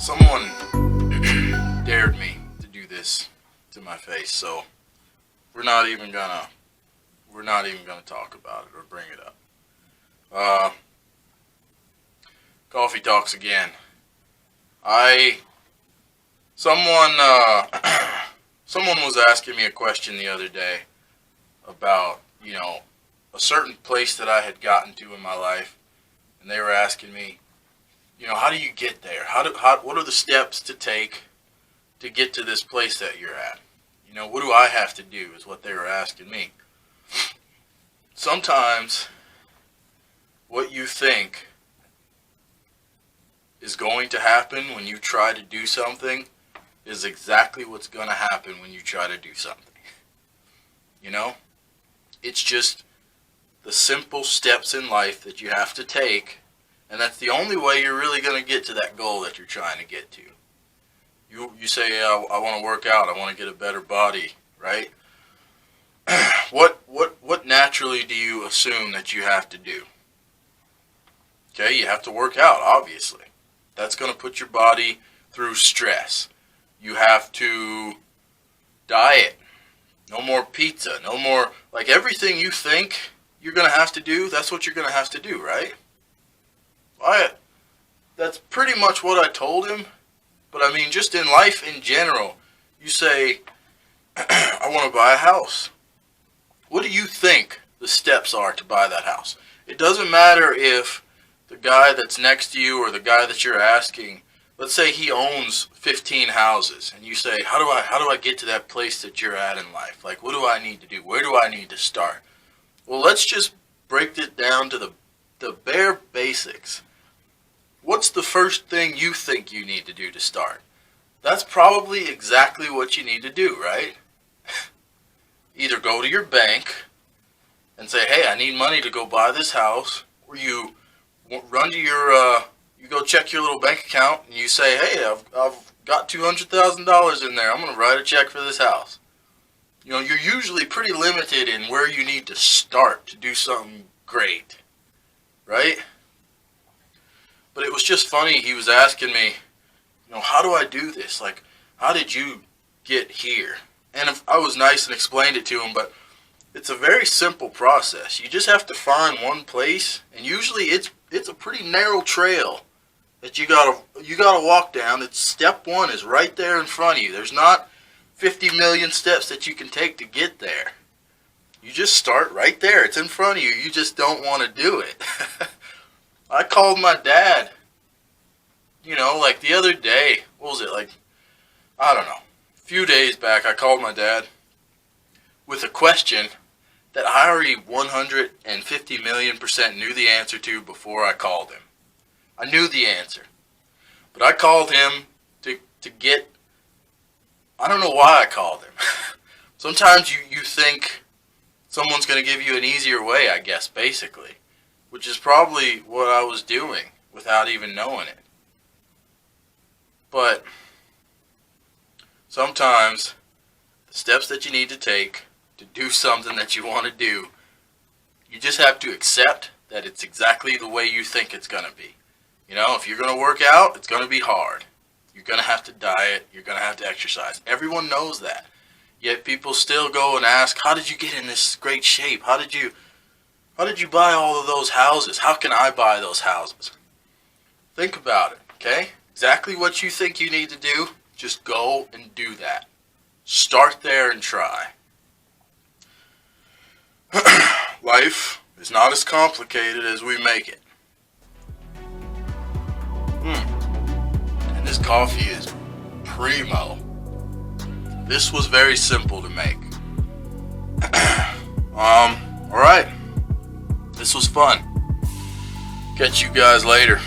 Someone dared me to do this to my face, so we're not even gonna talk about it or bring it up. Coffee talks again. Someone was asking me a question the other day about, a certain place that I had gotten to in my life, and they were asking me, how do you get there? What are the steps to take to get to this place that you're at? What do I have to do is what they were asking me. Sometimes what you think is going to happen when you try to do something is exactly what's going to happen when you try to do something. It's just the simple steps in life that you have to take, and that's the only way you're really going to get to that goal that you're trying to get to. You say, I want to work out, I want to get a better body, right? What naturally do you assume that you have to do? Okay, you have to work out, obviously. That's going to put your body through stress. You have to diet. No more pizza. No more, everything you think you're going to have to do, that's what you're going to have to do, right? That's pretty much what I told him. But just in life in general, you say, I want to buy a house. What do you think the steps are to buy that house? It doesn't matter if the guy that's next to you or the guy that you're asking, let's say he owns 15 houses, and you say, how do I get to that place that you're at in life? What do I need to do? Where do I need to start? Well, let's just break it down to the bare basics. What's the first thing you think you need to do to start? That's probably exactly what you need to do, right? Either go to your bank and say, hey, I need money to go buy this house, or you run to you go check your little bank account and you say, hey, I've got $200,000 in there. I'm going to write a check for this house. You're usually pretty limited in where you need to start to do something great, right? But it was just funny. He was asking me, how do I do this? How did you get here? And if I was nice and explained it to him, but it's a very simple process. You just have to find one place, and usually it's a pretty narrow trail that you gotta walk down. It's step one is right there in front of you. There's not 50 million steps that you can take to get there. You just start right there. It's in front of you. You just don't want to do it. I called my dad, the other day, what was it, I don't know, a few days back, I called my dad with a question that I already 150 million% knew the answer to before I called him. I knew the answer, but I called him to get, I don't know why I called him. Sometimes you think someone's going to give you an easier way, I guess, basically, which is probably what I was doing without even knowing it. But sometimes the steps that you need to take to do something that you want to do, you just have to accept that it's exactly the way you think it's going to be. If you're going to work out, it's going to be hard. You're going to have to diet. You're going to have to exercise. Everyone knows that. Yet people still go and ask, how did you get in this great shape? How did you buy all of those houses? How can I buy those houses? Think about it, okay? Exactly what you think you need to do, just go and do that. Start there and try. Life is not as complicated as we make it. And this coffee is primo. This was very simple to make. Alright. This was fun. Catch you guys later.